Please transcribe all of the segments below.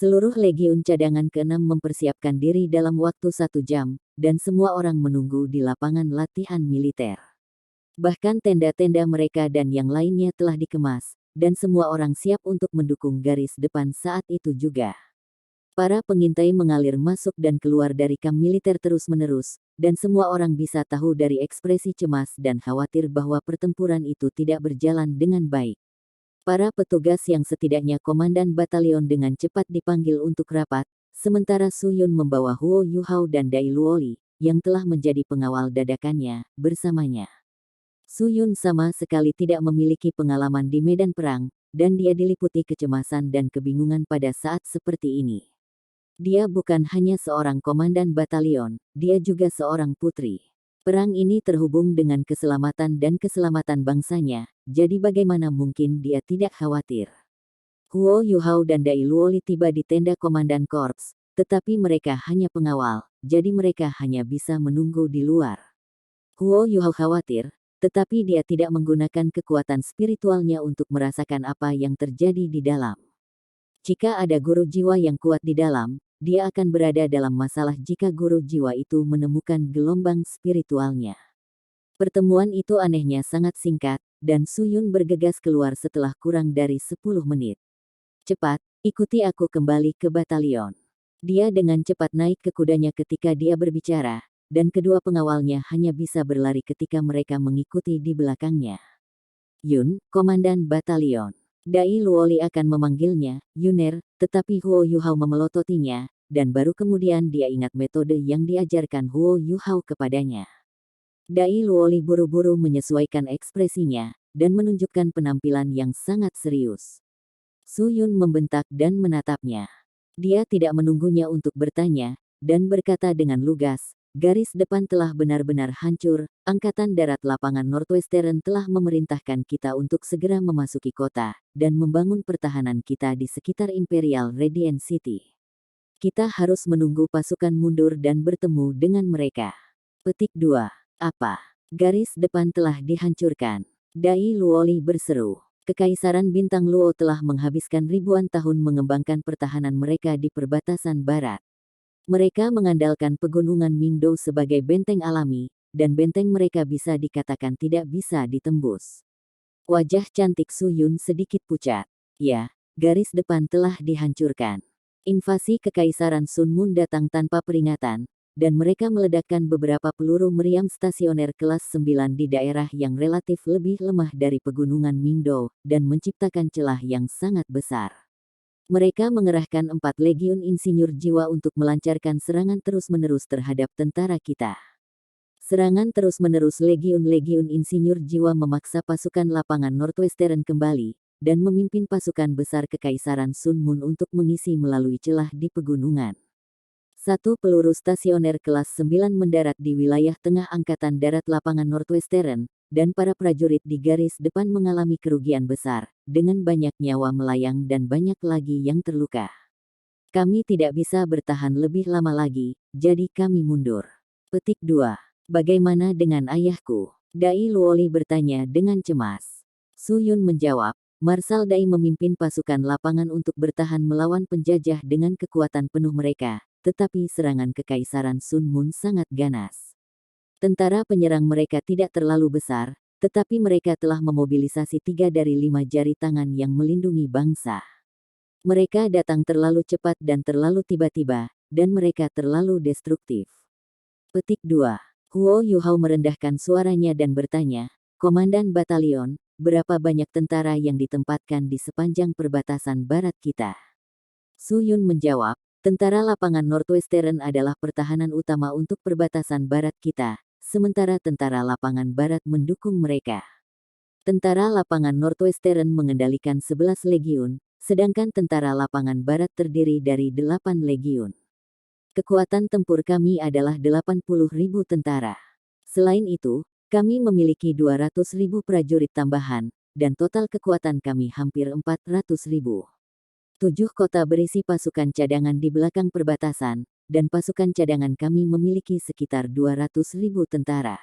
Seluruh legiun cadangan ke-6 mempersiapkan diri dalam waktu 1 jam, dan semua orang menunggu di lapangan latihan militer. Bahkan tenda-tenda mereka dan yang lainnya telah dikemas, dan semua orang siap untuk mendukung garis depan saat itu juga. Para pengintai mengalir masuk dan keluar dari kamp militer terus-menerus, dan semua orang bisa tahu dari ekspresi cemas dan khawatir bahwa pertempuran itu tidak berjalan dengan baik. Para petugas yang setidaknya komandan batalion dengan cepat dipanggil untuk rapat, sementara Su Yun membawa Huo Yuhao dan Dai Luoli, yang telah menjadi pengawal dadakannya, bersamanya. Su Yun sama sekali tidak memiliki pengalaman di medan perang, dan dia diliputi kecemasan dan kebingungan pada saat seperti ini. Dia bukan hanya seorang komandan batalion, dia juga seorang putri. Perang ini terhubung dengan keselamatan dan keselamatan bangsanya, jadi bagaimana mungkin dia tidak khawatir. Huo Yuhao dan Dai Luoli tiba di tenda komandan korps, tetapi mereka hanya pengawal, jadi mereka hanya bisa menunggu di luar. Huo Yuhao khawatir, tetapi dia tidak menggunakan kekuatan spiritualnya untuk merasakan apa yang terjadi di dalam. Jika ada guru jiwa yang kuat di dalam, dia akan berada dalam masalah jika guru jiwa itu menemukan gelombang spiritualnya. Pertemuan itu anehnya sangat singkat, dan Su Yun bergegas keluar setelah kurang dari 10 menit. Cepat, ikuti aku kembali ke batalion. Dia dengan cepat naik ke kudanya ketika dia berbicara, dan kedua pengawalnya hanya bisa berlari ketika mereka mengikuti di belakangnya. Yun, komandan batalion. Dai Luoli akan memanggilnya, Yuner, tetapi Huo Yuhao memelototinya, dan baru kemudian dia ingat metode yang diajarkan Huo Yuhao kepadanya. Dai Luoli buru-buru menyesuaikan ekspresinya, dan menunjukkan penampilan yang sangat serius. Su Yun membentak dan menatapnya. Dia tidak menunggunya untuk bertanya, dan berkata dengan lugas, garis depan telah benar-benar hancur, Angkatan Darat Lapangan Northwestern telah memerintahkan kita untuk segera memasuki kota, dan membangun pertahanan kita di sekitar Imperial Radiant City. Kita harus menunggu pasukan mundur dan bertemu dengan mereka. Petik 2. Apa? Garis depan telah dihancurkan. Dai Luoli berseru. Kekaisaran Bintang Luo telah menghabiskan ribuan tahun mengembangkan pertahanan mereka di perbatasan barat. Mereka mengandalkan pegunungan Mingdou sebagai benteng alami, dan benteng mereka bisa dikatakan tidak bisa ditembus. Wajah cantik Su Yun sedikit pucat. Ya, garis depan telah dihancurkan. Invasi Kekaisaran Sun Mun datang tanpa peringatan, dan mereka meledakkan beberapa peluru meriam stasioner kelas 9 di daerah yang relatif lebih lemah dari pegunungan Mingdou, dan menciptakan celah yang sangat besar. Mereka mengerahkan 4 legiun insinyur jiwa untuk melancarkan serangan terus-menerus terhadap tentara kita. Serangan terus-menerus legiun-legiun insinyur jiwa memaksa pasukan lapangan Northwestern kembali, dan memimpin pasukan besar Kekaisaran Sun Mun untuk mengisi melalui celah di pegunungan. 1 peluru stasioner kelas 9 mendarat di wilayah tengah Angkatan Darat Lapangan Northwestern, dan para prajurit di garis depan mengalami kerugian besar, dengan banyak nyawa melayang dan banyak lagi yang terluka. Kami tidak bisa bertahan lebih lama lagi, jadi kami mundur. Petik 2. Bagaimana dengan ayahku? Dai Luoli bertanya dengan cemas. Su Yun menjawab, Marsal Dai memimpin pasukan lapangan untuk bertahan melawan penjajah dengan kekuatan penuh mereka, tetapi serangan Kekaisaran Sun Mun sangat ganas. Tentara penyerang mereka tidak terlalu besar, tetapi mereka telah memobilisasi 3 dari 5 jari tangan yang melindungi bangsa. Mereka datang terlalu cepat dan terlalu tiba-tiba, dan mereka terlalu destruktif. Petik 2. Huo Yuhao merendahkan suaranya dan bertanya, Komandan Batalion, berapa banyak tentara yang ditempatkan di sepanjang perbatasan barat kita? Su Yun menjawab, tentara lapangan Northwestern adalah pertahanan utama untuk perbatasan barat kita, sementara tentara lapangan barat mendukung mereka. Tentara lapangan Northwestern mengendalikan 11 legiun, sedangkan tentara lapangan barat terdiri dari 8 legiun. Kekuatan tempur kami adalah 80.000 tentara. Selain itu, kami memiliki 200.000 prajurit tambahan, dan total kekuatan kami hampir 400.000. 7 kota berisi pasukan cadangan di belakang perbatasan, dan pasukan cadangan kami memiliki sekitar 200.000 tentara.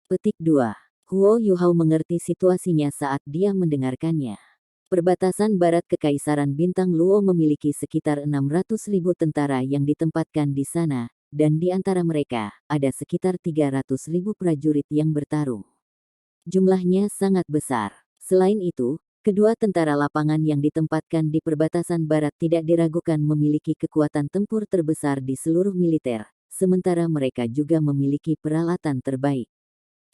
Petik 2. Huo Yuhao mengerti situasinya saat dia mendengarkannya. Perbatasan barat Kekaisaran Bintang Luo memiliki sekitar 600.000 tentara yang ditempatkan di sana, dan di antara mereka, ada sekitar 300.000 prajurit yang bertarung. Jumlahnya sangat besar. Selain itu, kedua tentara lapangan yang ditempatkan di perbatasan barat tidak diragukan memiliki kekuatan tempur terbesar di seluruh militer, sementara mereka juga memiliki peralatan terbaik.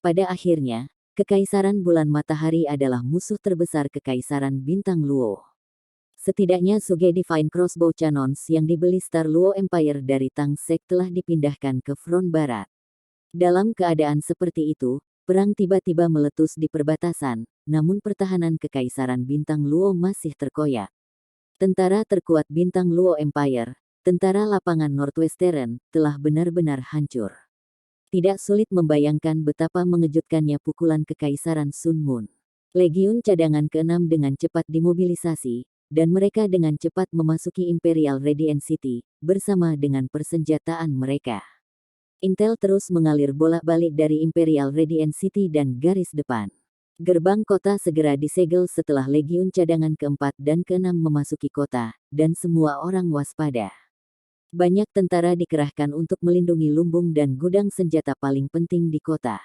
Pada akhirnya, Kekaisaran Bulan Matahari adalah musuh terbesar Kekaisaran Bintang Luo. Setidaknya Suge Divine Crossbow Cannons yang dibeli Star Luo Empire dari Tang Sek telah dipindahkan ke front barat. Dalam keadaan seperti itu, perang tiba-tiba meletus di perbatasan, namun pertahanan Kekaisaran Bintang Luo masih terkoyak. Tentara terkuat Bintang Luo Empire, tentara lapangan Northwestern, telah benar-benar hancur. Tidak sulit membayangkan betapa mengejutkannya pukulan Kekaisaran Sun Moon. Legiun cadangan ke-6 dengan cepat dimobilisasi, dan mereka dengan cepat memasuki Imperial Radiant City, bersama dengan persenjataan mereka. Intel terus mengalir bolak-balik dari Imperial Radiant City dan garis depan. Gerbang kota segera disegel setelah Legiun cadangan ke-4 dan ke-6 memasuki kota, dan semua orang waspada. Banyak tentara dikerahkan untuk melindungi lumbung dan gudang senjata paling penting di kota.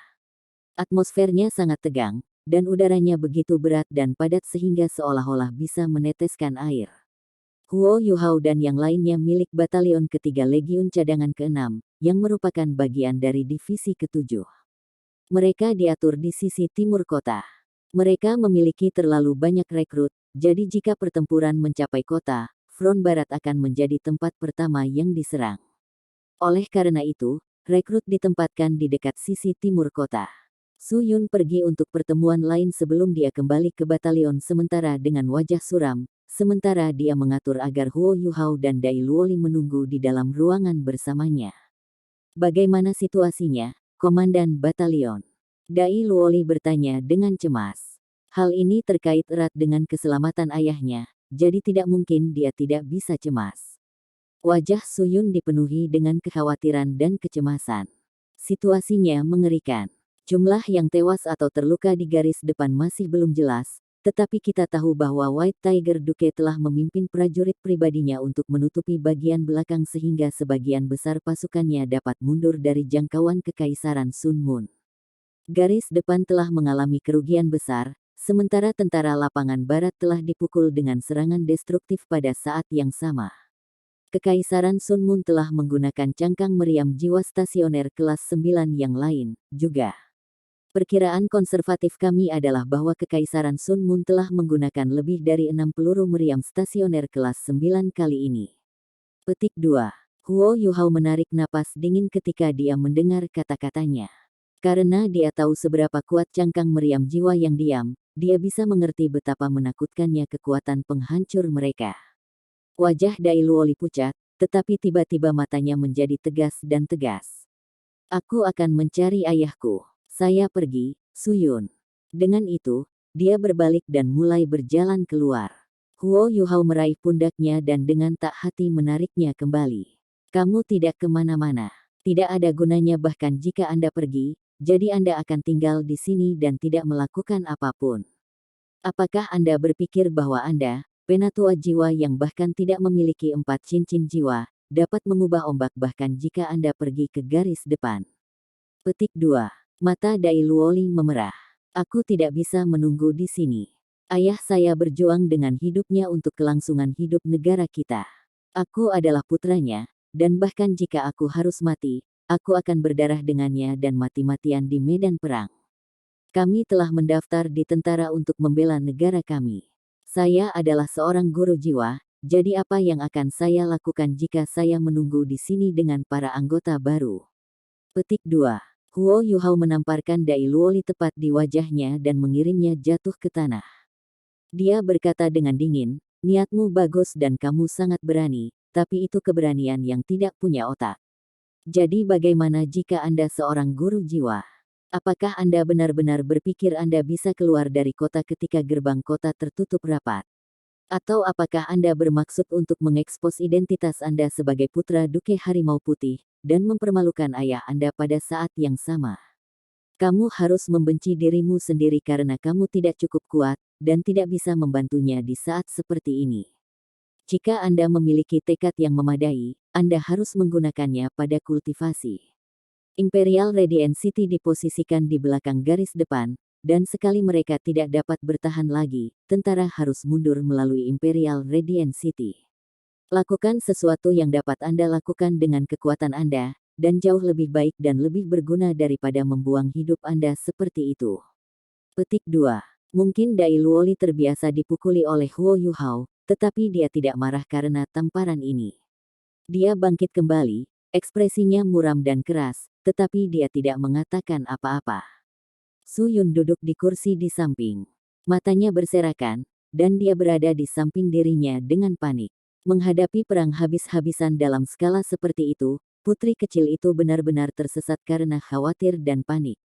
Atmosfernya sangat tegang, dan udaranya begitu berat dan padat sehingga seolah-olah bisa meneteskan air. Huo Yuhao dan yang lainnya milik Batalion Ketiga Legiun Cadangan ke-6, yang merupakan bagian dari Divisi ke-7. Mereka diatur di sisi timur kota. Mereka memiliki terlalu banyak rekrut, jadi jika pertempuran mencapai kota, front barat akan menjadi tempat pertama yang diserang. Oleh karena itu, rekrut ditempatkan di dekat sisi timur kota. Su Yun pergi untuk pertemuan lain sebelum dia kembali ke batalion sementara dengan wajah suram, sementara dia mengatur agar Huo Yuhao dan Dai Luoli menunggu di dalam ruangan bersamanya. Bagaimana situasinya, Komandan Batalion? Dai Luoli bertanya dengan cemas. Hal ini terkait erat dengan keselamatan ayahnya, jadi tidak mungkin dia tidak bisa cemas. Wajah Su Yun dipenuhi dengan kekhawatiran dan kecemasan. Situasinya mengerikan. Jumlah yang tewas atau terluka di garis depan masih belum jelas, tetapi kita tahu bahwa White Tiger Duke telah memimpin prajurit pribadinya untuk menutupi bagian belakang sehingga sebagian besar pasukannya dapat mundur dari jangkauan Kekaisaran Sun Moon. Garis depan telah mengalami kerugian besar, sementara tentara lapangan barat telah dipukul dengan serangan destruktif pada saat yang sama. Kekaisaran Sun Moon telah menggunakan cangkang meriam jiwa stasioner kelas 9 yang lain, juga. Perkiraan konservatif kami adalah bahwa Kekaisaran Sun Moon telah menggunakan lebih dari 6 peluru meriam stasioner kelas 9 kali ini. Petik 2. Huo Yuhao menarik napas dingin ketika dia mendengar kata-katanya. Karena dia tahu seberapa kuat cangkang meriam jiwa yang diam, dia bisa mengerti betapa menakutkannya kekuatan penghancur mereka. Wajah Dai Luoli pucat, tetapi tiba-tiba matanya menjadi tegas dan tegas. Aku akan mencari ayahku. Saya pergi, Su Yun. Dengan itu, dia berbalik dan mulai berjalan keluar. Huo Yuhao meraih pundaknya dan dengan tak hati menariknya kembali. Kamu tidak kemana-mana. Tidak ada gunanya bahkan jika Anda pergi, jadi Anda akan tinggal di sini dan tidak melakukan apapun. Apakah Anda berpikir bahwa Anda, penatua jiwa yang bahkan tidak memiliki 4 cincin jiwa, dapat mengubah ombak bahkan jika Anda pergi ke garis depan? Petik 2. Mata Dai Luoli memerah. Aku tidak bisa menunggu di sini. Ayah saya berjuang dengan hidupnya untuk kelangsungan hidup negara kita. Aku adalah putranya, dan bahkan jika aku harus mati, aku akan berdarah dengannya dan mati-matian di medan perang. Kami telah mendaftar di tentara untuk membela negara kami. Saya adalah seorang guru jiwa, jadi apa yang akan saya lakukan jika saya menunggu di sini dengan para anggota baru? Petik 2. Huo Yuhao menamparkan Dai Luoli tepat di wajahnya dan mengirimnya jatuh ke tanah. Dia berkata dengan dingin, niatmu bagus dan kamu sangat berani, tapi itu keberanian yang tidak punya otak. Jadi bagaimana jika Anda seorang guru jiwa? Apakah Anda benar-benar berpikir Anda bisa keluar dari kota ketika gerbang kota tertutup rapat? Atau apakah Anda bermaksud untuk mengekspos identitas Anda sebagai putra Duke Harimau Putih, dan mempermalukan ayah Anda pada saat yang sama? Kamu harus membenci dirimu sendiri karena kamu tidak cukup kuat, dan tidak bisa membantunya di saat seperti ini. Jika Anda memiliki tekad yang memadai, Anda harus menggunakannya pada kultivasi. Imperial Radiant City diposisikan di belakang garis depan, dan sekali mereka tidak dapat bertahan lagi, tentara harus mundur melalui Imperial Radiant City. Lakukan sesuatu yang dapat Anda lakukan dengan kekuatan Anda, dan jauh lebih baik dan lebih berguna daripada membuang hidup Anda seperti itu. Petik 2. Mungkin Dai Luoli terbiasa dipukuli oleh Huo Yuhao, tetapi dia tidak marah karena tamparan ini. Dia bangkit kembali, ekspresinya muram dan keras, tetapi dia tidak mengatakan apa-apa. Su Yun duduk di kursi di samping. Matanya berserakan, dan dia berada di samping dirinya dengan panik. Menghadapi perang habis-habisan dalam skala seperti itu, putri kecil itu benar-benar tersesat karena khawatir dan panik.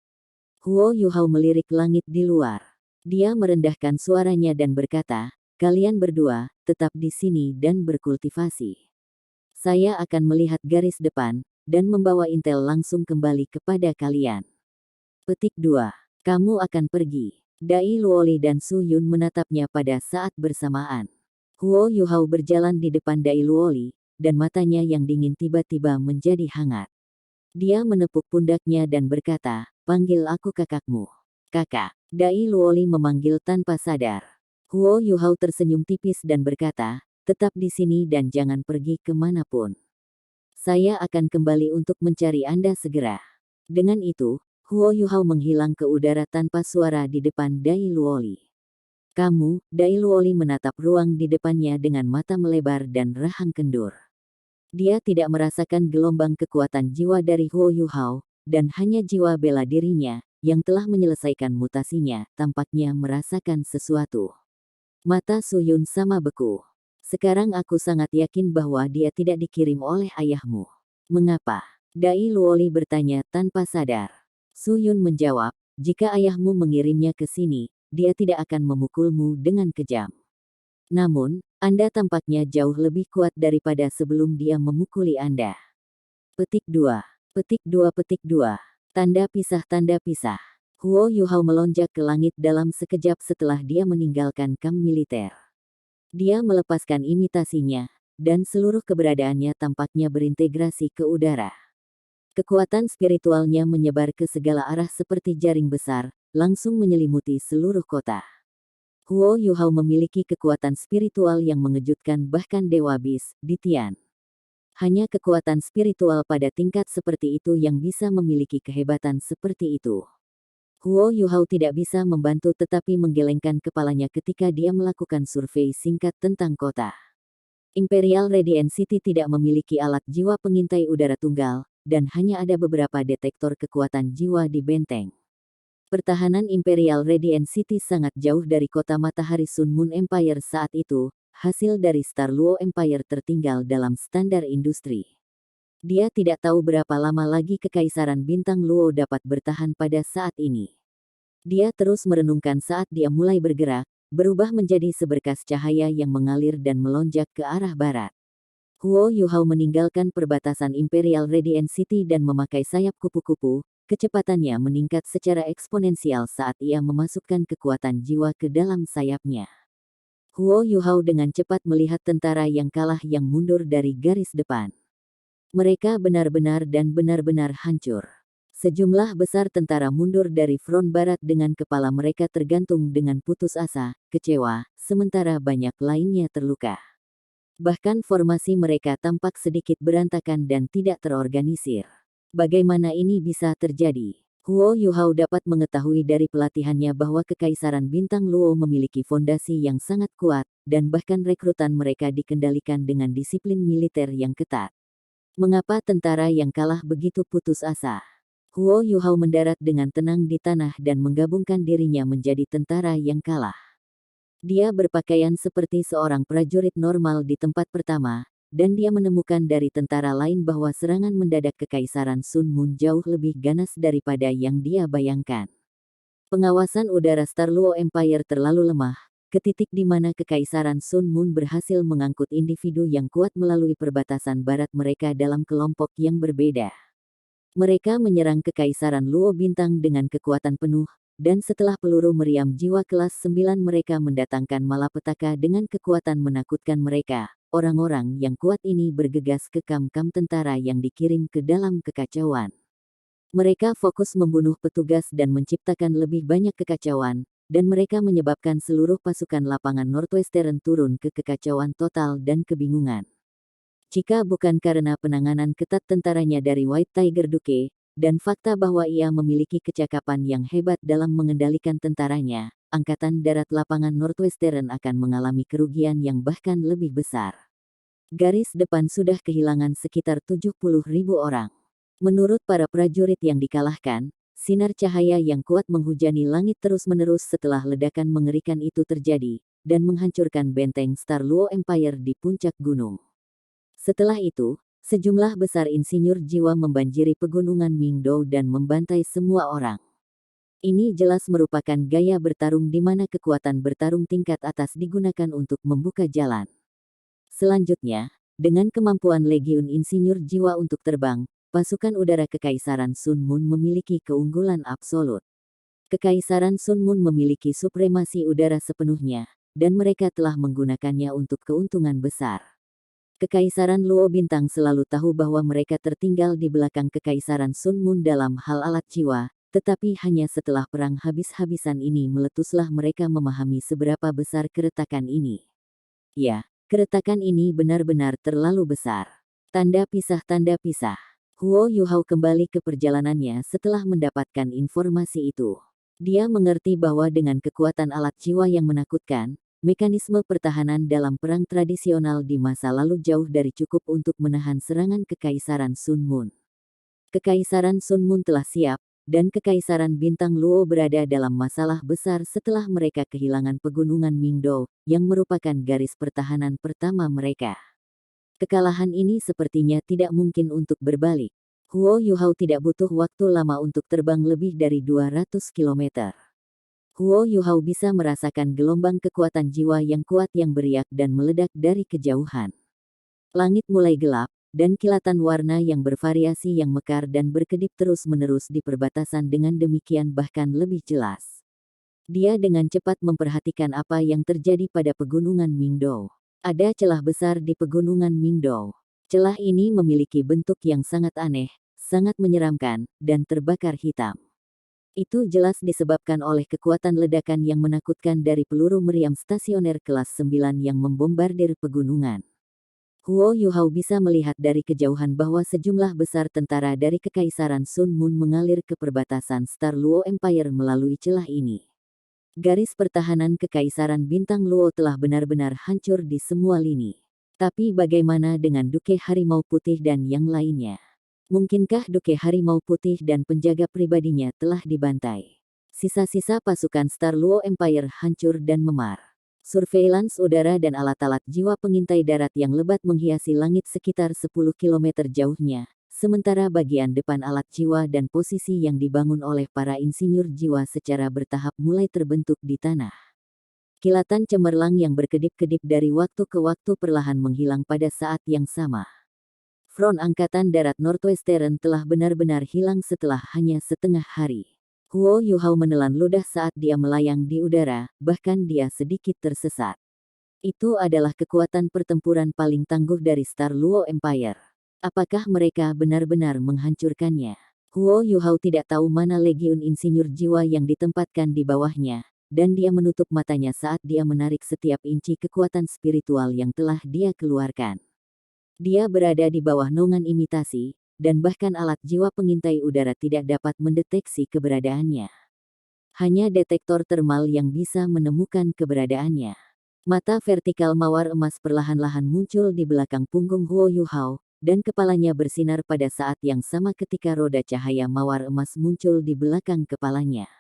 Huo Yuhao melirik langit di luar. Dia merendahkan suaranya dan berkata, "Kalian berdua, tetap di sini dan berkultivasi. Saya akan melihat garis depan, dan membawa intel langsung kembali kepada kalian." Petik 2. Kamu akan pergi. Dai Luoli dan Su Yun menatapnya pada saat bersamaan. Huo Yuhao berjalan di depan Dai Luoli, dan matanya yang dingin tiba-tiba menjadi hangat. Dia menepuk pundaknya dan berkata, "Panggil aku kakakmu." "Kakak." Dai Luoli memanggil tanpa sadar. Huo Yuhao tersenyum tipis dan berkata, "Tetap di sini dan jangan pergi kemanapun. Saya akan kembali untuk mencari Anda segera." Dengan itu, Huo Yuhao menghilang ke udara tanpa suara di depan Dai Luoli. "Kamu," Dai Luoli menatap ruang di depannya dengan mata melebar dan rahang kendur. Dia tidak merasakan gelombang kekuatan jiwa dari Huo Yuhao, dan hanya jiwa bela dirinya, yang telah menyelesaikan mutasinya, tampaknya merasakan sesuatu. Mata Su Yun sama beku. "Sekarang aku sangat yakin bahwa dia tidak dikirim oleh ayahmu." "Mengapa?" Dai Luoli bertanya tanpa sadar. Su Yun menjawab, "Jika ayahmu mengirimnya ke sini, dia tidak akan memukulmu dengan kejam. Namun, Anda tampaknya jauh lebih kuat daripada sebelum dia memukuli Anda." Petik 2. Petik 2. Petik 2. Tanda pisah. Tanda pisah. Huo Yuhao melonjak ke langit dalam sekejap setelah dia meninggalkan kamp militer. Dia melepaskan imitasinya, dan seluruh keberadaannya tampaknya berintegrasi ke udara. Kekuatan spiritualnya menyebar ke segala arah seperti jaring besar, langsung menyelimuti seluruh kota. Huo Yuhao memiliki kekuatan spiritual yang mengejutkan bahkan Dewa Bis, di Tian. Hanya kekuatan spiritual pada tingkat seperti itu yang bisa memiliki kehebatan seperti itu. Huo Yuhao tidak bisa membantu tetapi menggelengkan kepalanya ketika dia melakukan survei singkat tentang kota. Imperial Radiant City tidak memiliki alat jiwa pengintai udara tunggal, dan hanya ada beberapa detektor kekuatan jiwa di benteng. Pertahanan Imperial Radiant City sangat jauh dari kota matahari Sun Moon Empire saat itu, hasil dari Star Luo Empire tertinggal dalam standar industri. Dia tidak tahu berapa lama lagi Kekaisaran Bintang Luo dapat bertahan pada saat ini. Dia terus merenungkan saat dia mulai bergerak, berubah menjadi seberkas cahaya yang mengalir dan melonjak ke arah barat. Huo Yuhao meninggalkan perbatasan Imperial Radiant City dan memakai sayap kupu-kupu. Kecepatannya meningkat secara eksponensial saat ia memasukkan kekuatan jiwa ke dalam sayapnya. Huo Yuhao dengan cepat melihat tentara yang kalah yang mundur dari garis depan. Mereka benar-benar hancur. Sejumlah besar tentara mundur dari front barat dengan kepala mereka tergantung dengan putus asa, kecewa, sementara banyak lainnya terluka. Bahkan formasi mereka tampak sedikit berantakan dan tidak terorganisir. Bagaimana ini bisa terjadi? Huo Yuhao dapat mengetahui dari pelatihannya bahwa Kekaisaran Bintang Luo memiliki fondasi yang sangat kuat, dan bahkan rekrutan mereka dikendalikan dengan disiplin militer yang ketat. Mengapa tentara yang kalah begitu putus asa? Huo Yuhao mendarat dengan tenang di tanah dan menggabungkan dirinya menjadi tentara yang kalah. Dia berpakaian seperti seorang prajurit normal di tempat pertama, dan dia menemukan dari tentara lain bahwa serangan mendadak Kekaisaran Sun Moon jauh lebih ganas daripada yang dia bayangkan. Pengawasan udara Star Luo Empire terlalu lemah, ke titik di mana Kekaisaran Sun Moon berhasil mengangkut individu yang kuat melalui perbatasan barat mereka dalam kelompok yang berbeda. Mereka menyerang Kekaisaran Luo Bintang dengan kekuatan penuh, dan setelah peluru meriam jiwa kelas 9 mereka mendatangkan malapetaka dengan kekuatan menakutkan mereka. Orang-orang yang kuat ini bergegas ke kam-kam tentara yang dikirim ke dalam kekacauan. Mereka fokus membunuh petugas dan menciptakan lebih banyak kekacauan, dan mereka menyebabkan seluruh pasukan lapangan Northwestern turun ke kekacauan total dan kebingungan. Jika bukan karena penanganan ketat tentaranya dari White Tiger Duke, dan fakta bahwa ia memiliki kecakapan yang hebat dalam mengendalikan tentaranya, Angkatan Darat Lapangan Northwestern akan mengalami kerugian yang bahkan lebih besar. Garis depan sudah kehilangan sekitar 70.000 orang. Menurut para prajurit yang dikalahkan, sinar cahaya yang kuat menghujani langit terus-menerus setelah ledakan mengerikan itu terjadi, dan menghancurkan benteng Star Luo Empire di puncak gunung. Setelah itu, sejumlah besar insinyur jiwa membanjiri pegunungan Mingdou dan membantai semua orang. Ini jelas merupakan gaya bertarung di mana kekuatan bertarung tingkat atas digunakan untuk membuka jalan. Selanjutnya, dengan kemampuan Legiun Insinyur Jiwa untuk terbang, pasukan udara Kekaisaran Sun Moon memiliki keunggulan absolut. Kekaisaran Sun Moon memiliki supremasi udara sepenuhnya, dan mereka telah menggunakannya untuk keuntungan besar. Kekaisaran Luo Bintang selalu tahu bahwa mereka tertinggal di belakang Kekaisaran Sun Moon dalam hal alat jiwa, tetapi hanya setelah perang habis-habisan ini meletuslah mereka memahami seberapa besar keretakan ini. Ya, keretakan ini benar-benar terlalu besar. Tanda pisah. Huo Yuhao kembali ke perjalanannya setelah mendapatkan informasi itu. Dia mengerti bahwa dengan kekuatan alat jiwa yang menakutkan, mekanisme pertahanan dalam perang tradisional di masa lalu jauh dari cukup untuk menahan serangan Kekaisaran Sun Moon. Kekaisaran Sun Moon telah siap, dan Kekaisaran Bintang Luo berada dalam masalah besar setelah mereka kehilangan pegunungan Mingdou, yang merupakan garis pertahanan pertama mereka. Kekalahan ini sepertinya tidak mungkin untuk berbalik. Huo Yuhao tidak butuh waktu lama untuk terbang lebih dari 200 km. Huo Yuhao bisa merasakan gelombang kekuatan jiwa yang kuat yang beriak dan meledak dari kejauhan. Langit mulai gelap, dan kilatan warna yang bervariasi yang mekar dan berkedip terus-menerus di perbatasan dengan demikian bahkan lebih jelas. Dia dengan cepat memperhatikan apa yang terjadi pada pegunungan Mingdou. Ada celah besar di pegunungan Mingdou. Celah ini memiliki bentuk yang sangat aneh, sangat menyeramkan, dan terbakar hitam. Itu jelas disebabkan oleh kekuatan ledakan yang menakutkan dari peluru meriam stasioner kelas 9 yang membombardir pegunungan. Huo Yuhao bisa melihat dari kejauhan bahwa sejumlah besar tentara dari Kekaisaran Sun Moon mengalir ke perbatasan Star Luo Empire melalui celah ini. Garis pertahanan Kekaisaran Bintang Luo telah benar-benar hancur di semua lini. Tapi bagaimana dengan Duke Harimau Putih dan yang lainnya? Mungkinkah Duke Harimau Putih dan penjaga pribadinya telah dibantai? Sisa-sisa pasukan Star Luo Empire hancur dan memar. Surveillance udara dan alat-alat jiwa pengintai darat yang lebat menghiasi langit sekitar 10 km jauhnya, sementara bagian depan alat jiwa dan posisi yang dibangun oleh para insinyur jiwa secara bertahap mulai terbentuk di tanah. Kilatan cemerlang yang berkedip-kedip dari waktu ke waktu perlahan menghilang pada saat yang sama. Front Angkatan Darat Northwestern telah benar-benar hilang setelah hanya setengah hari. Huo Yuhao menelan ludah saat dia melayang di udara, bahkan dia sedikit tersesat. Itu adalah kekuatan pertempuran paling tangguh dari Star Luo Empire. Apakah mereka benar-benar menghancurkannya? Huo Yuhao tidak tahu mana legiun insinyur jiwa yang ditempatkan di bawahnya, dan dia menutup matanya saat dia menarik setiap inci kekuatan spiritual yang telah dia keluarkan. Dia berada di bawah naungan imitasi, dan bahkan alat jiwa pengintai udara tidak dapat mendeteksi keberadaannya. Hanya detektor termal yang bisa menemukan keberadaannya. Mata vertikal mawar emas perlahan-lahan muncul di belakang punggung Huo Yuhao, dan kepalanya bersinar pada saat yang sama ketika roda cahaya mawar emas muncul di belakang kepalanya.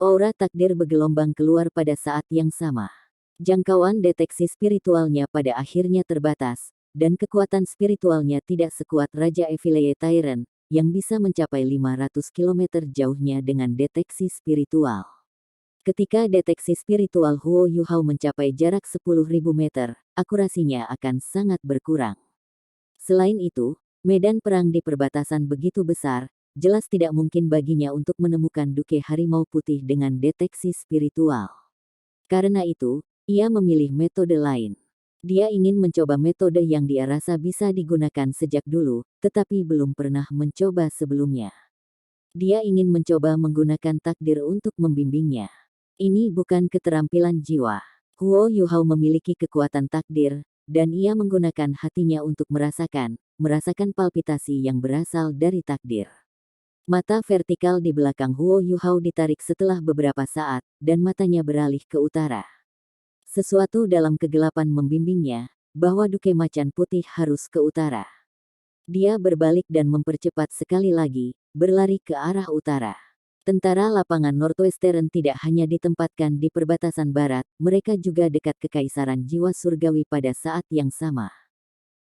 Aura takdir bergelombang keluar pada saat yang sama. Jangkauan deteksi spiritualnya pada akhirnya terbatas, dan kekuatan spiritualnya tidak sekuat Raja Evileye Tyrant, yang bisa mencapai 500 km jauhnya dengan deteksi spiritual. Ketika deteksi spiritual Huo Yuhao mencapai jarak 10.000 meter, akurasinya akan sangat berkurang. Selain itu, medan perang di perbatasan begitu besar, jelas tidak mungkin baginya untuk menemukan Duke Harimau Putih dengan deteksi spiritual. Karena itu, ia memilih metode lain. Dia ingin mencoba metode yang dia rasa bisa digunakan sejak dulu, tetapi belum pernah mencoba sebelumnya. Dia ingin mencoba menggunakan takdir untuk membimbingnya. Ini bukan keterampilan jiwa. Huo Yuhao memiliki kekuatan takdir, dan ia menggunakan hatinya untuk merasakan palpitasi yang berasal dari takdir. Mata vertikal di belakang Huo Yuhao ditarik setelah beberapa saat, dan matanya beralih ke utara. Sesuatu dalam kegelapan membimbingnya, bahwa Duke Macan Putih harus ke utara. Dia berbalik dan mempercepat sekali lagi, berlari ke arah utara. Tentara lapangan Northwestern tidak hanya ditempatkan di perbatasan barat, mereka juga dekat kekaisaran jiwa surgawi pada saat yang sama.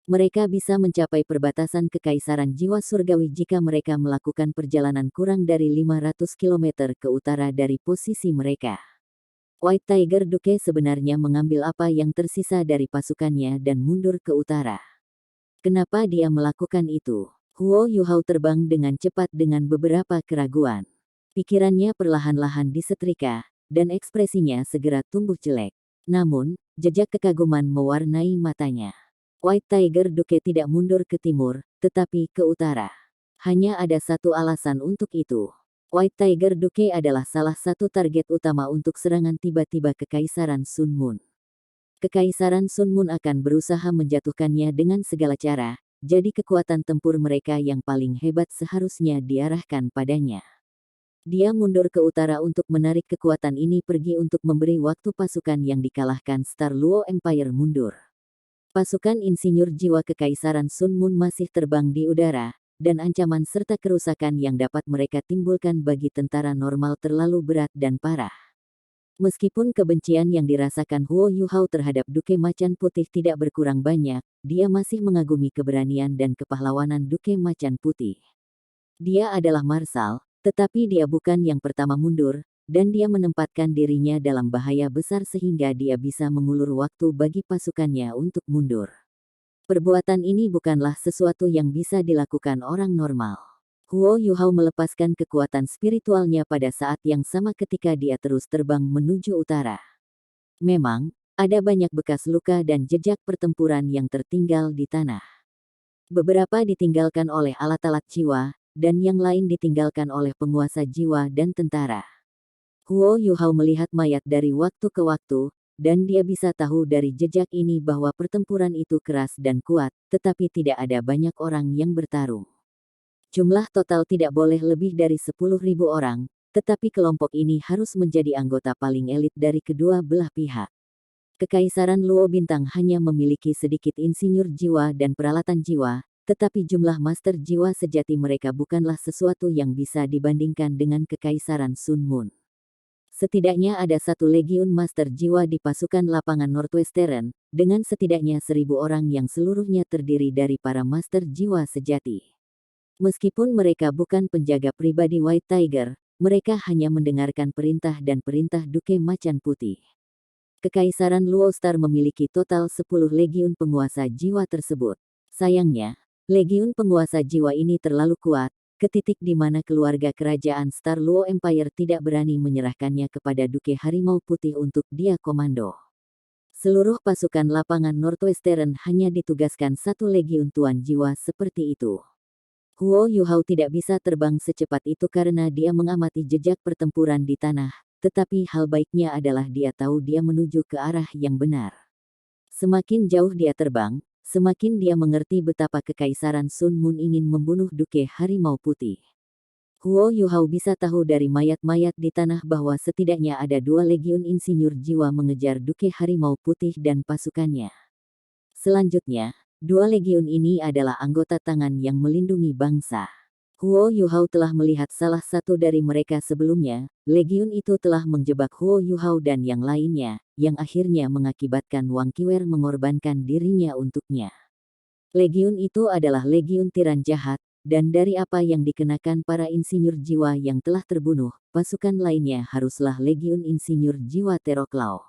Mereka bisa mencapai perbatasan kekaisaran jiwa surgawi jika mereka melakukan perjalanan kurang dari 500 km ke utara dari posisi mereka. White Tiger Duke sebenarnya mengambil apa yang tersisa dari pasukannya dan mundur ke utara. Kenapa dia melakukan itu? Huo Yuhao terbang dengan cepat dengan beberapa keraguan. Pikirannya perlahan-lahan disetrika, dan ekspresinya segera tumbuh jelek. Namun, jejak kekaguman mewarnai matanya. White Tiger Duke tidak mundur ke timur, tetapi ke utara. Hanya ada satu alasan untuk itu. White Tiger Duke adalah salah satu target utama untuk serangan tiba-tiba Kekaisaran Sun Moon. Kekaisaran Sun Moon akan berusaha menjatuhkannya dengan segala cara, jadi kekuatan tempur mereka yang paling hebat seharusnya diarahkan padanya. Dia mundur ke utara untuk menarik kekuatan ini pergi untuk memberi waktu pasukan yang dikalahkan Star Luo Empire mundur. Pasukan insinyur jiwa Kekaisaran Sun Moon masih terbang di udara, dan ancaman serta kerusakan yang dapat mereka timbulkan bagi tentara normal terlalu berat dan parah. Meskipun kebencian yang dirasakan Huo Yuhao terhadap Duke Macan Putih tidak berkurang banyak, dia masih mengagumi keberanian dan kepahlawanan Duke Macan Putih. Dia adalah marsal, tetapi dia bukan yang pertama mundur, dan dia menempatkan dirinya dalam bahaya besar sehingga dia bisa mengulur waktu bagi pasukannya untuk mundur. Perbuatan ini bukanlah sesuatu yang bisa dilakukan orang normal. Huo Yuhao melepaskan kekuatan spiritualnya pada saat yang sama ketika dia terus terbang menuju utara. Memang, ada banyak bekas luka dan jejak pertempuran yang tertinggal di tanah. Beberapa ditinggalkan oleh alat-alat jiwa, dan yang lain ditinggalkan oleh penguasa jiwa dan tentara. Huo Yuhao melihat mayat dari waktu ke waktu, dan dia bisa tahu dari jejak ini bahwa pertempuran itu keras dan kuat, tetapi tidak ada banyak orang yang bertarung. Jumlah total tidak boleh lebih dari 10.000 orang, tetapi kelompok ini harus menjadi anggota paling elit dari kedua belah pihak. Kekaisaran Luo Bintang hanya memiliki sedikit insinyur jiwa dan peralatan jiwa, tetapi jumlah master jiwa sejati mereka bukanlah sesuatu yang bisa dibandingkan dengan Kekaisaran Sun Moon. Setidaknya ada satu legiun master jiwa di pasukan lapangan Northwestern, dengan setidaknya 1.000 orang yang seluruhnya terdiri dari para master jiwa sejati. Meskipun mereka bukan penjaga pribadi White Tiger, mereka hanya mendengarkan perintah dan perintah Duke Macan Putih. Kekaisaran Luo Star memiliki total 10 legiun penguasa jiwa tersebut. Sayangnya, legiun penguasa jiwa ini terlalu kuat, ke titik di mana keluarga kerajaan Star Luo Empire tidak berani menyerahkannya kepada Duke Harimau Putih untuk dia komando. Seluruh pasukan lapangan Northwestern hanya ditugaskan satu legiun tuan jiwa seperti itu. Huo Yuhao tidak bisa terbang secepat itu karena dia mengamati jejak pertempuran di tanah, tetapi hal baiknya adalah dia tahu dia menuju ke arah yang benar. Semakin jauh dia terbang, semakin dia mengerti betapa Kekaisaran Sun Moon ingin membunuh Duke Harimau Putih. Huo Yuhao bisa tahu dari mayat-mayat di tanah bahwa setidaknya ada 2 legiun insinyur jiwa mengejar Duke Harimau Putih dan pasukannya. Selanjutnya, 2 legiun ini adalah anggota tangan yang melindungi bangsa. Huo Yuhao telah melihat salah satu dari mereka sebelumnya, legiun itu telah menjebak Huo Yuhao dan yang lainnya, yang akhirnya mengakibatkan Wang Qiwer mengorbankan dirinya untuknya. Legiun itu adalah legiun tiran jahat, dan dari apa yang dikenakan para insinyur jiwa yang telah terbunuh, pasukan lainnya haruslah legiun insinyur jiwa Teroklau.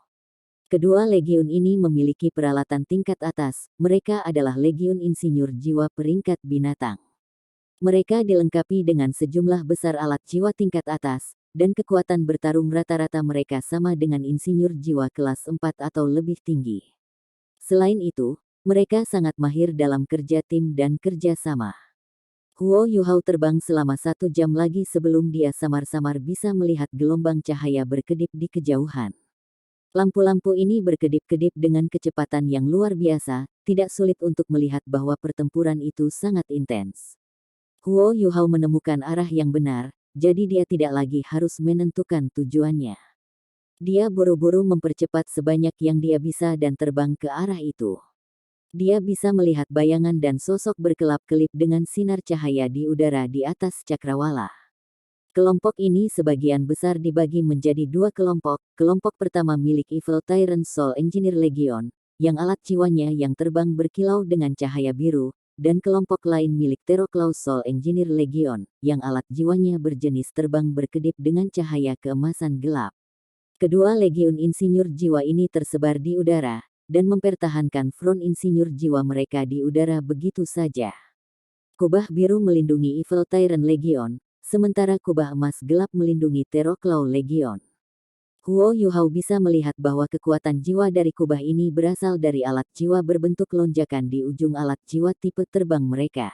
Kedua legiun ini memiliki peralatan tingkat atas, mereka adalah legiun insinyur jiwa peringkat binatang. Mereka dilengkapi dengan sejumlah besar alat jiwa tingkat atas, dan kekuatan bertarung rata-rata mereka sama dengan insinyur jiwa kelas 4 atau lebih tinggi. Selain itu, mereka sangat mahir dalam kerja tim dan kerja sama. Huo Yuhao terbang selama 1 jam lagi sebelum dia samar-samar bisa melihat gelombang cahaya berkedip di kejauhan. Lampu-lampu ini berkedip-kedip dengan kecepatan yang luar biasa, tidak sulit untuk melihat bahwa pertempuran itu sangat intens. Huo Yuhao menemukan arah yang benar, jadi dia tidak lagi harus menentukan tujuannya. Dia buru-buru mempercepat sebanyak yang dia bisa dan terbang ke arah itu. Dia bisa melihat bayangan dan sosok berkelap-kelip dengan sinar cahaya di udara di atas cakrawala. Kelompok ini sebagian besar dibagi menjadi 2 kelompok. Kelompok pertama milik Evil Tyrant Soul Engineer Legion, yang alat jiwanya yang terbang berkilau dengan cahaya biru, dan kelompok lain milik Teroclaw Soul Engineer Legion, yang alat jiwanya berjenis terbang berkedip dengan cahaya keemasan gelap. Kedua legiun insinyur jiwa ini tersebar di udara, dan mempertahankan front insinyur jiwa mereka di udara begitu saja. Kubah biru melindungi Evil Tyrant Legion, sementara kubah emas gelap melindungi Teroclaw Legion. Huo Yuhao bisa melihat bahwa kekuatan jiwa dari kubah ini berasal dari alat jiwa berbentuk lonjakan di ujung alat jiwa tipe terbang mereka.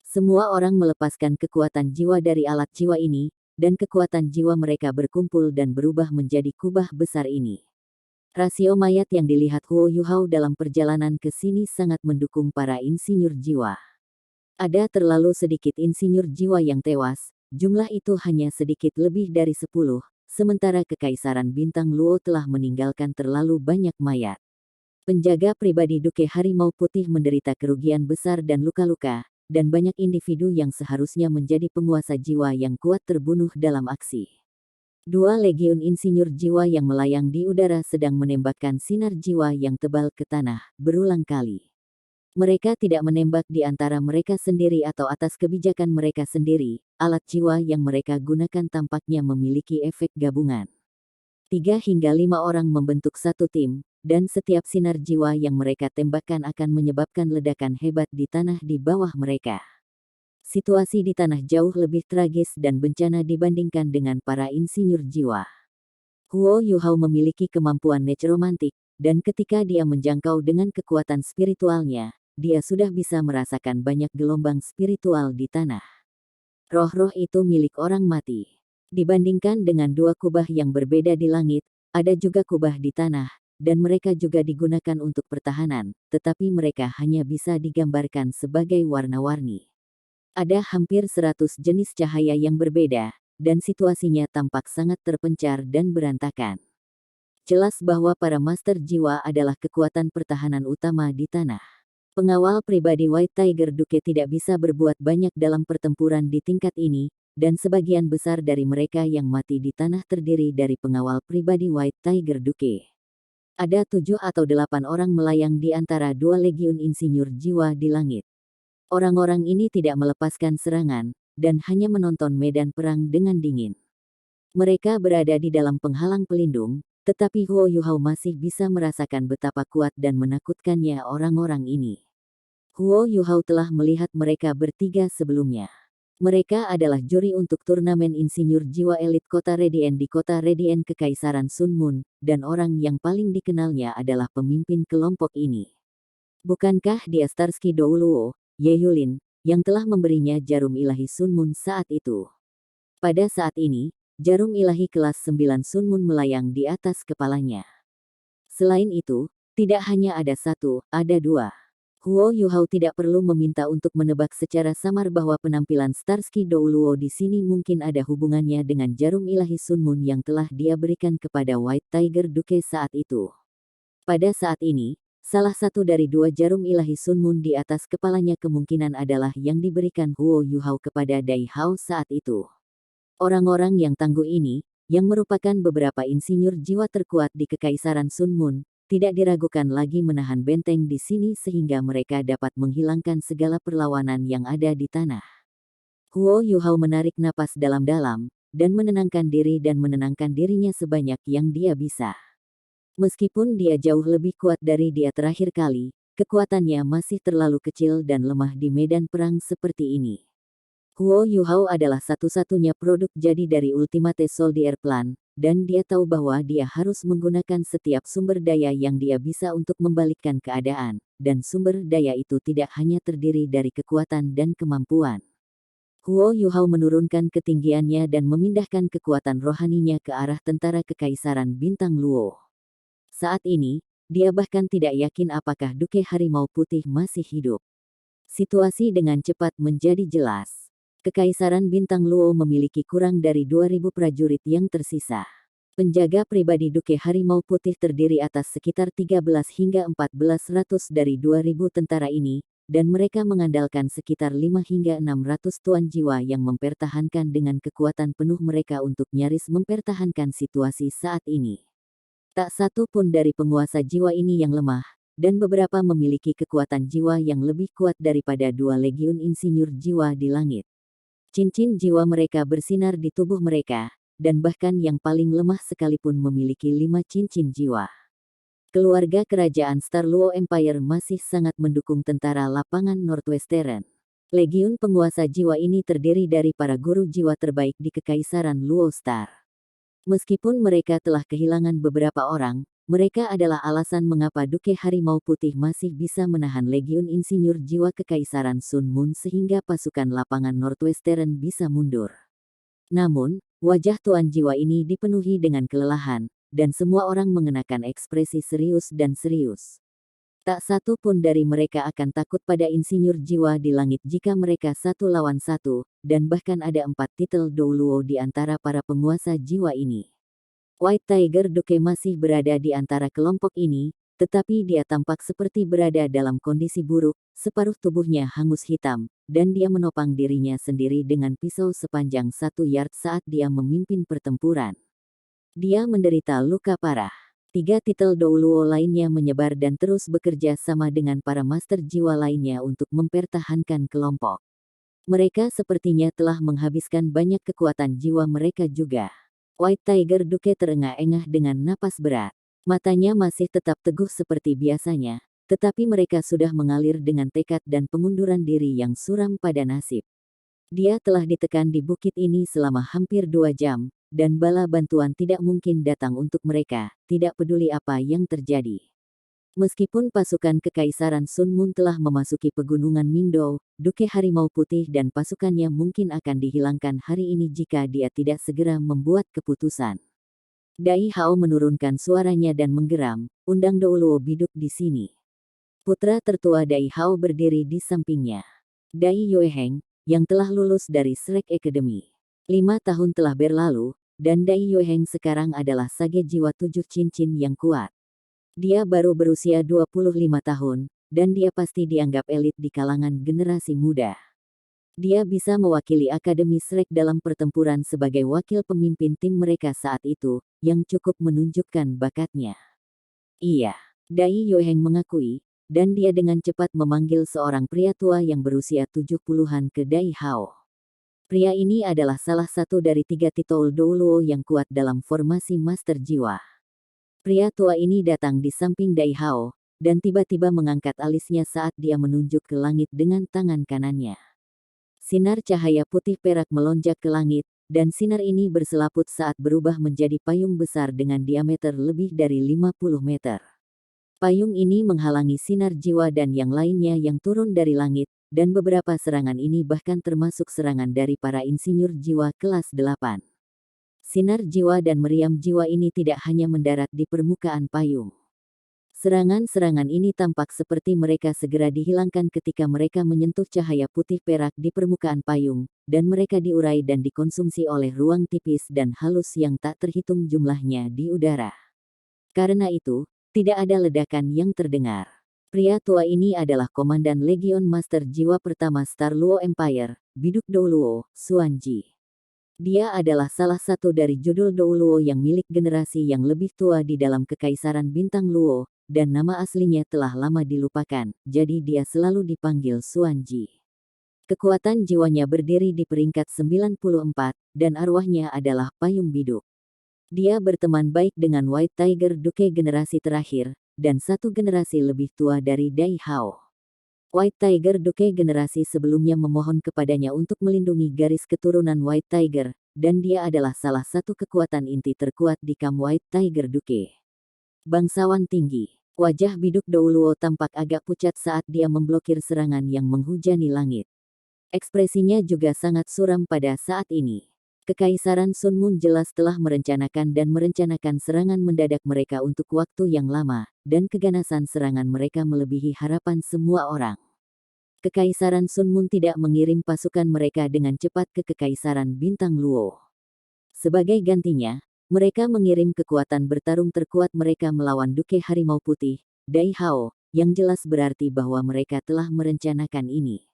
Semua orang melepaskan kekuatan jiwa dari alat jiwa ini, dan kekuatan jiwa mereka berkumpul dan berubah menjadi kubah besar ini. Rasio mayat yang dilihat Huo Yuhao dalam perjalanan ke sini sangat mendukung para insinyur jiwa. Ada terlalu sedikit insinyur jiwa yang tewas, jumlah itu hanya sedikit lebih dari 10, sementara Kekaisaran Bintang Luo telah meninggalkan terlalu banyak mayat. Penjaga pribadi Duke Harimau Putih menderita kerugian besar dan luka-luka, dan banyak individu yang seharusnya menjadi penguasa jiwa yang kuat terbunuh dalam aksi. 2 legiun insinyur jiwa yang melayang di udara sedang menembakkan sinar jiwa yang tebal ke tanah, berulang kali. Mereka tidak menembak di antara mereka sendiri atau atas kebijakan mereka sendiri, alat jiwa yang mereka gunakan tampaknya memiliki efek gabungan. 3 hingga 5 orang membentuk satu tim, dan setiap sinar jiwa yang mereka tembakkan akan menyebabkan ledakan hebat di tanah di bawah mereka. Situasi di tanah jauh lebih tragis dan bencana dibandingkan dengan para insinyur jiwa. Huo Yuhao memiliki kemampuan necromantik, dan ketika dia menjangkau dengan kekuatan spiritualnya, dia sudah bisa merasakan banyak gelombang spiritual di tanah. Roh-roh itu milik orang mati. Dibandingkan dengan 2 kubah yang berbeda di langit, ada juga kubah di tanah, dan mereka juga digunakan untuk pertahanan, tetapi mereka hanya bisa digambarkan sebagai warna-warni. Ada hampir 100 jenis cahaya yang berbeda, dan situasinya tampak sangat terpencar dan berantakan. Jelas bahwa para master jiwa adalah kekuatan pertahanan utama di tanah. Pengawal pribadi White Tiger Duke tidak bisa berbuat banyak dalam pertempuran di tingkat ini, dan sebagian besar dari mereka yang mati di tanah terdiri dari pengawal pribadi White Tiger Duke. Ada 7 atau 8 orang melayang di antara 2 legiun insinyur jiwa di langit. Orang-orang ini tidak melepaskan serangan, dan hanya menonton medan perang dengan dingin. Mereka berada di dalam penghalang pelindung, tetapi Huo Yuhao masih bisa merasakan betapa kuat dan menakutkannya orang-orang ini. Huo Yuhao telah melihat mereka bertiga sebelumnya. Mereka adalah juri untuk turnamen insinyur jiwa elit kota Redien di kota Redien Kekaisaran Sun Moon, dan orang yang paling dikenalnya adalah pemimpin kelompok ini. Bukankah dia Starsky Douluo, Ye Yulin, yang telah memberinya jarum ilahi Sun Moon saat itu? Pada saat ini, jarum ilahi kelas 9 Sun Moon melayang di atas kepalanya. Selain itu, tidak hanya ada 1, ada 2. Huo Yuhao tidak perlu meminta untuk menebak secara samar bahwa penampilan Starsky Douluo di sini mungkin ada hubungannya dengan jarum ilahi Sun Moon yang telah dia berikan kepada White Tiger Duke saat itu. Pada saat ini, salah satu dari 2 jarum ilahi Sun Moon di atas kepalanya kemungkinan adalah yang diberikan Huo Yuhao kepada Dai Hao saat itu. Orang-orang yang tangguh ini, yang merupakan beberapa insinyur jiwa terkuat di Kekaisaran Sun Moon, tidak diragukan lagi menahan benteng di sini sehingga mereka dapat menghilangkan segala perlawanan yang ada di tanah. Huo Yuhao menarik napas dalam-dalam, dan menenangkan diri dan menenangkan dirinya sebanyak yang dia bisa. Meskipun dia jauh lebih kuat dari dia terakhir kali, kekuatannya masih terlalu kecil dan lemah di medan perang seperti ini. Huo Yuhao adalah satu-satunya produk jadi dari Ultimate Soldier Plan, dan dia tahu bahwa dia harus menggunakan setiap sumber daya yang dia bisa untuk membalikkan keadaan, dan sumber daya itu tidak hanya terdiri dari kekuatan dan kemampuan. Huo Yuhao menurunkan ketinggiannya dan memindahkan kekuatan rohaninya ke arah tentara Kekaisaran Bintang Luo. Saat ini, dia bahkan tidak yakin apakah Duke Harimau Putih masih hidup. Situasi dengan cepat menjadi jelas. Kekaisaran Bintang Luo memiliki kurang dari 2.000 prajurit yang tersisa. Penjaga pribadi Duke Harimau Putih terdiri atas sekitar 13 hingga 1400 dari 2.000 tentara ini, dan mereka mengandalkan sekitar 5 hingga 600 tuan jiwa yang mempertahankan dengan kekuatan penuh mereka untuk nyaris mempertahankan situasi saat ini. Tak satu pun dari penguasa jiwa ini yang lemah, dan beberapa memiliki kekuatan jiwa yang lebih kuat daripada 2 legiun insinyur jiwa di langit. Cincin jiwa mereka bersinar di tubuh mereka, dan bahkan yang paling lemah sekalipun memiliki 5 cincin jiwa. Keluarga kerajaan Star Luo Empire masih sangat mendukung tentara lapangan Northwestern. Legiun penguasa jiwa ini terdiri dari para guru jiwa terbaik di Kekaisaran Luo Star. Meskipun mereka telah kehilangan beberapa orang, mereka adalah alasan mengapa Duke Harimau Putih masih bisa menahan legiun insinyur jiwa Kekaisaran Sun Moon sehingga pasukan lapangan Northwestern bisa mundur. Namun, wajah tuan jiwa ini dipenuhi dengan kelelahan, dan semua orang mengenakan ekspresi serius dan serius. Tak satu pun dari mereka akan takut pada insinyur jiwa di langit jika mereka 1 lawan 1, dan bahkan ada 4 titel Douluo di antara para penguasa jiwa ini. White Tiger Duke masih berada di antara kelompok ini, tetapi dia tampak seperti berada dalam kondisi buruk, separuh tubuhnya hangus hitam, dan dia menopang dirinya sendiri dengan pisau sepanjang 1 yard saat dia memimpin pertempuran. Dia menderita luka parah. 3 titel Douluo lainnya menyebar dan terus bekerja sama dengan para master jiwa lainnya untuk mempertahankan kelompok. Mereka sepertinya telah menghabiskan banyak kekuatan jiwa mereka juga. White Tiger Duke terengah-engah dengan napas berat. Matanya masih tetap teguh seperti biasanya, tetapi mereka sudah mengalir dengan tekad dan pengunduran diri yang suram pada nasib. Dia telah ditekan di bukit ini selama hampir 2 jam, dan bala bantuan tidak mungkin datang untuk mereka, tidak peduli apa yang terjadi. Meskipun pasukan Kekaisaran Sun Moon telah memasuki pegunungan Mingdou, Duke Harimau Putih dan pasukannya mungkin akan dihilangkan hari ini jika dia tidak segera membuat keputusan. Dai Hao menurunkan suaranya dan menggeram, undang Douluo biduk di sini. Putra tertua Dai Hao berdiri di sampingnya. Dai Yueheng, yang telah lulus dari Shrek Academy. 5 tahun telah berlalu, dan Dai Yueheng sekarang adalah sage jiwa 7 cincin yang kuat. Dia baru berusia 25 tahun, dan dia pasti dianggap elit di kalangan generasi muda. Dia bisa mewakili Akademi Shrek dalam pertempuran sebagai wakil pemimpin tim mereka saat itu, yang cukup menunjukkan bakatnya. Iya, Dai Yueheng mengakui, dan dia dengan cepat memanggil seorang pria tua yang berusia 70-an ke Dai Hao. Pria ini adalah salah satu dari 3 titel Douluo yang kuat dalam formasi Master Jiwa. Pria tua ini datang di samping Dai Hao, dan tiba-tiba mengangkat alisnya saat dia menunjuk ke langit dengan tangan kanannya. Sinar cahaya putih perak melonjak ke langit, dan sinar ini berselaput saat berubah menjadi payung besar dengan diameter lebih dari 50 meter. Payung ini menghalangi sinar jiwa dan yang lainnya yang turun dari langit, dan beberapa serangan ini bahkan termasuk serangan dari para insinyur jiwa kelas 8. Sinar jiwa dan meriam jiwa ini tidak hanya mendarat di permukaan payung. Serangan-serangan ini tampak seperti mereka segera dihilangkan ketika mereka menyentuh cahaya putih perak di permukaan payung, dan mereka diurai dan dikonsumsi oleh ruang tipis dan halus yang tak terhitung jumlahnya di udara. Karena itu, tidak ada ledakan yang terdengar. Pria tua ini adalah Komandan Legion Master Jiwa pertama Star Luo Empire, Biduk Douluo, Xuanji. Dia adalah salah satu dari judul Douluo yang milik generasi yang lebih tua di dalam Kekaisaran Bintang Luo, dan nama aslinya telah lama dilupakan, jadi dia selalu dipanggil Xuanji. Kekuatan jiwanya berdiri di peringkat 94, dan arwahnya adalah payung biduk. Dia berteman baik dengan White Tiger Duke generasi terakhir, dan 1 generasi lebih tua dari Dai Hao. White Tiger Duke generasi sebelumnya memohon kepadanya untuk melindungi garis keturunan White Tiger, dan dia adalah salah satu kekuatan inti terkuat di kamp White Tiger Duke. Bangsawan tinggi. Wajah Biduk Douluo tampak agak pucat saat dia memblokir serangan yang menghujani langit. Ekspresinya juga sangat suram pada saat ini. Kekaisaran Sun Moon jelas telah merencanakan serangan mendadak mereka untuk waktu yang lama, dan keganasan serangan mereka melebihi harapan semua orang. Kekaisaran Sun Moon tidak mengirim pasukan mereka dengan cepat ke Kekaisaran Bintang Luo. Sebagai gantinya, mereka mengirim kekuatan bertarung terkuat mereka melawan Duke Harimau Putih, Dai Hao, yang jelas berarti bahwa mereka telah merencanakan ini.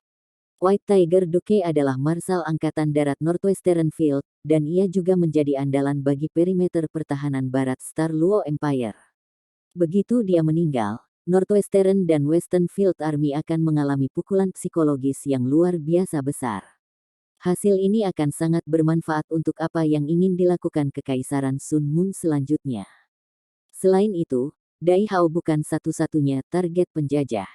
White Tiger Duke adalah Marsal Angkatan Darat Northwestern Field, dan ia juga menjadi andalan bagi perimeter pertahanan barat Star Luo Empire. Begitu dia meninggal, Northwestern dan Western Field Army akan mengalami pukulan psikologis yang luar biasa besar. Hasil ini akan sangat bermanfaat untuk apa yang ingin dilakukan Kekaisaran Sun Moon selanjutnya. Selain itu, Dai Hao bukan satu-satunya target penjajah.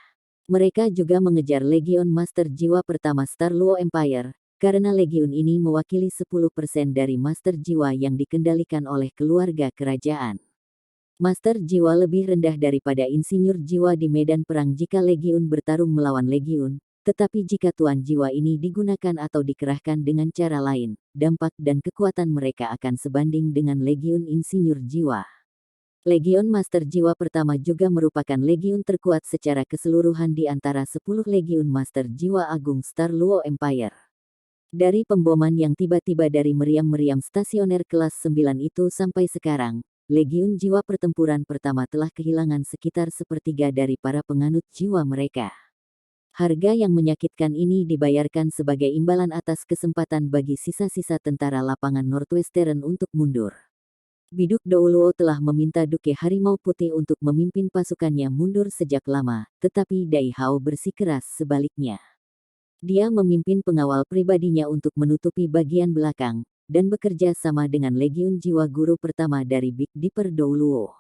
Mereka juga mengejar Legion Master Jiwa pertama Star Luo Empire, karena Legion ini mewakili 10% dari Master Jiwa yang dikendalikan oleh keluarga kerajaan. Master Jiwa lebih rendah daripada Insinyur Jiwa di medan perang jika Legion bertarung melawan Legion, tetapi jika Tuan Jiwa ini digunakan atau dikerahkan dengan cara lain, dampak dan kekuatan mereka akan sebanding dengan Legion Insinyur Jiwa. Legion Master Jiwa pertama juga merupakan legion terkuat secara keseluruhan di antara 10 Legion Master Jiwa Agung Star Luo Empire. Dari pemboman yang tiba-tiba dari meriam-meriam stasioner kelas 9 itu sampai sekarang, Legion Jiwa Pertempuran pertama telah kehilangan sekitar sepertiga dari para penganut jiwa mereka. Harga yang menyakitkan ini dibayarkan sebagai imbalan atas kesempatan bagi sisa-sisa tentara lapangan Northwestern untuk mundur. Biduk Douluo telah meminta Duke Harimau Putih untuk memimpin pasukannya mundur sejak lama, tetapi Dai Hao bersikeras sebaliknya. Dia memimpin pengawal pribadinya untuk menutupi bagian belakang, dan bekerja sama dengan Legiun Jiwa Guru pertama dari Big Dipper Douluo.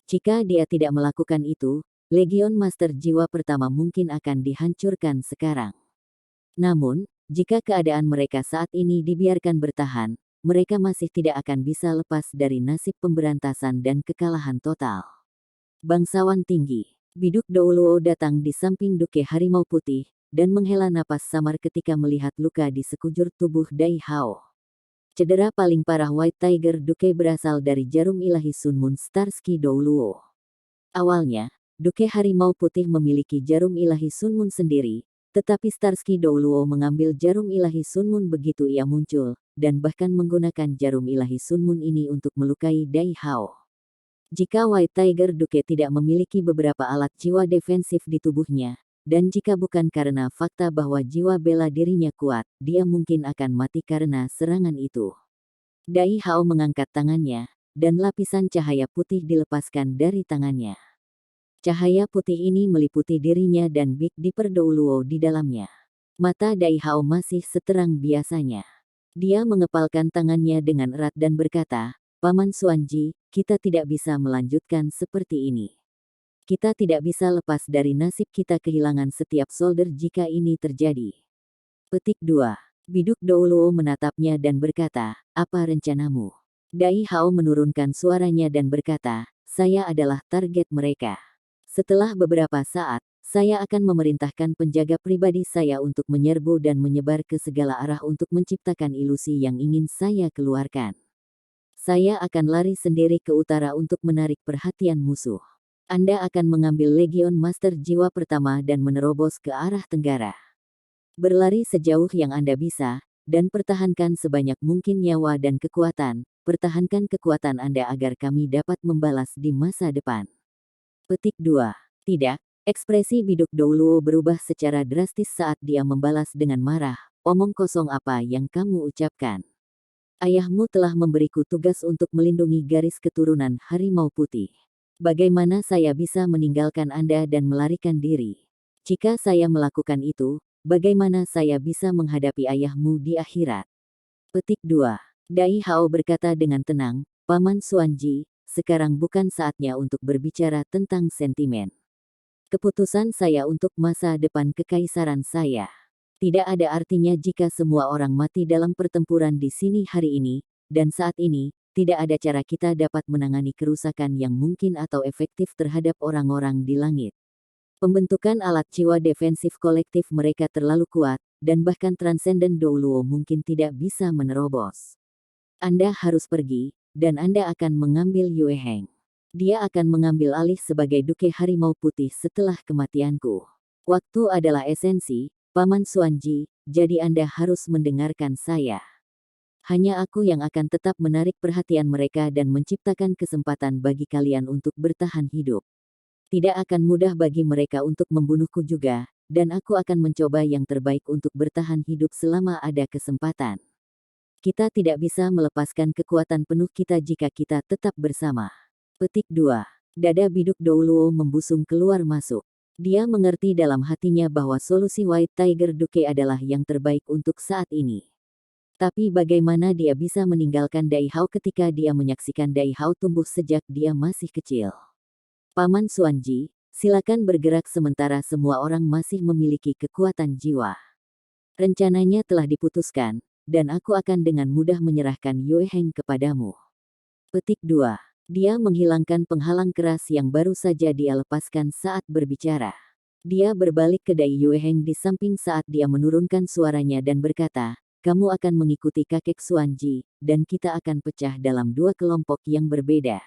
Jika dia tidak melakukan itu, Legion Master Jiwa pertama mungkin akan dihancurkan sekarang. Namun, jika keadaan mereka saat ini dibiarkan bertahan, mereka masih tidak akan bisa lepas dari nasib pemberantasan dan kekalahan total. Bangsawan tinggi. Biduk Douluo datang di samping Duke Harimau Putih, dan menghela napas samar ketika melihat luka di sekujur tubuh Dai Hao. Cedera paling parah White Tiger Duke berasal dari jarum ilahi Sun Moon Starsky Douluo. Awalnya, Duke Harimau Putih memiliki jarum ilahi Sun Moon sendiri, tetapi Starsky Douluo mengambil jarum ilahi Sun Moon begitu ia muncul, dan bahkan menggunakan jarum ilahi Sun Moon ini untuk melukai Dai Hao. Jika White Tiger Duke tidak memiliki beberapa alat jiwa defensif di tubuhnya, dan jika bukan karena fakta bahwa jiwa bela dirinya kuat, dia mungkin akan mati karena serangan itu. Dai Hao mengangkat tangannya, dan lapisan cahaya putih dilepaskan dari tangannya. Cahaya putih ini meliputi dirinya dan Big Dipper Douluo di dalamnya. Mata Dai Hao masih seterang biasanya. Dia mengepalkan tangannya dengan erat dan berkata, "Paman Xuanji, kita tidak bisa melanjutkan seperti ini. Kita tidak bisa lepas dari nasib kita kehilangan setiap solder jika ini terjadi." Petik 2. Biduk Douluo menatapnya dan berkata, "Apa rencanamu?" Dai Hao menurunkan suaranya dan berkata, "Saya adalah target mereka. Setelah beberapa saat, saya akan memerintahkan penjaga pribadi saya untuk menyerbu dan menyebar ke segala arah untuk menciptakan ilusi yang ingin saya keluarkan. Saya akan lari sendiri ke utara untuk menarik perhatian musuh. Anda akan mengambil Legion Master Jiwa pertama dan menerobos ke arah tenggara. Berlari sejauh yang Anda bisa, dan pertahankan sebanyak mungkin nyawa dan kekuatan. Pertahankan kekuatan Anda agar kami dapat membalas di masa depan." Petik 2. Tidak. Ekspresi Biduk Douluo berubah secara drastis saat dia membalas dengan marah, "Omong kosong apa yang kamu ucapkan? Ayahmu telah memberiku tugas untuk melindungi garis keturunan Harimau Putih. Bagaimana saya bisa meninggalkan Anda dan melarikan diri? Jika saya melakukan itu, bagaimana saya bisa menghadapi ayahmu di akhirat?" Petik 2. Dai Hao berkata dengan tenang, "Paman Xuanji, sekarang bukan saatnya untuk berbicara tentang sentimen. Keputusan saya untuk masa depan kekaisaran saya. Tidak ada artinya jika semua orang mati dalam pertempuran di sini hari ini, dan saat ini, tidak ada cara kita dapat menangani kerusakan yang mungkin atau efektif terhadap orang-orang di langit. Pembentukan alat jiwa defensif kolektif mereka terlalu kuat, dan bahkan transenden Douluo mungkin tidak bisa menerobos. Anda harus pergi, dan Anda akan mengambil Yue Heng. Dia akan mengambil alih sebagai Duke Harimau Putih setelah kematianku. Waktu adalah esensi, Paman Xuanji, jadi Anda harus mendengarkan saya. Hanya aku yang akan tetap menarik perhatian mereka dan menciptakan kesempatan bagi kalian untuk bertahan hidup. Tidak akan mudah bagi mereka untuk membunuhku juga, dan aku akan mencoba yang terbaik untuk bertahan hidup selama ada kesempatan. Kita tidak bisa melepaskan kekuatan penuh kita jika kita tetap bersama. Petik 2. Dada biduk Douluo membusung keluar masuk. Dia mengerti dalam hatinya bahwa solusi White Tiger Duke adalah yang terbaik untuk saat ini. Tapi bagaimana dia bisa meninggalkan Dai Hao ketika dia menyaksikan Dai Hao tumbuh sejak dia masih kecil? Paman Xuanji, silakan bergerak sementara semua orang masih memiliki kekuatan jiwa. Rencananya telah diputuskan, dan aku akan dengan mudah menyerahkan Yue Heng kepadamu. Petik 2. Dia menghilangkan penghalang keras yang baru saja dia lepaskan saat berbicara. Dia berbalik ke Dai Yue Heng di samping saat dia menurunkan suaranya dan berkata, kamu akan mengikuti kakek Xuanji, dan kita akan pecah dalam dua kelompok yang berbeda.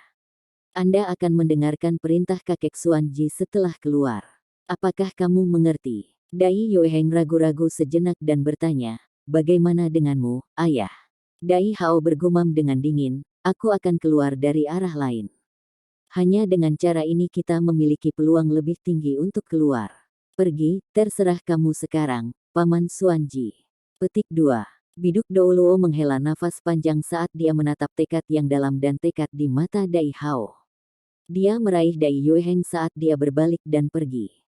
Anda akan mendengarkan perintah kakek Xuanji setelah keluar. Apakah kamu mengerti? Dai Yue Heng ragu-ragu sejenak dan bertanya, bagaimana denganmu, ayah? Dai Hao bergumam dengan dingin, aku akan keluar dari arah lain. Hanya dengan cara ini kita memiliki peluang lebih tinggi untuk keluar. Pergi, terserah kamu sekarang, Paman Xuanji. Petik 2. Biduk Douluo menghela nafas panjang saat dia menatap tekad yang dalam dan tekad di mata Dai Hao. Dia meraih Dai Yue Heng saat dia berbalik dan pergi.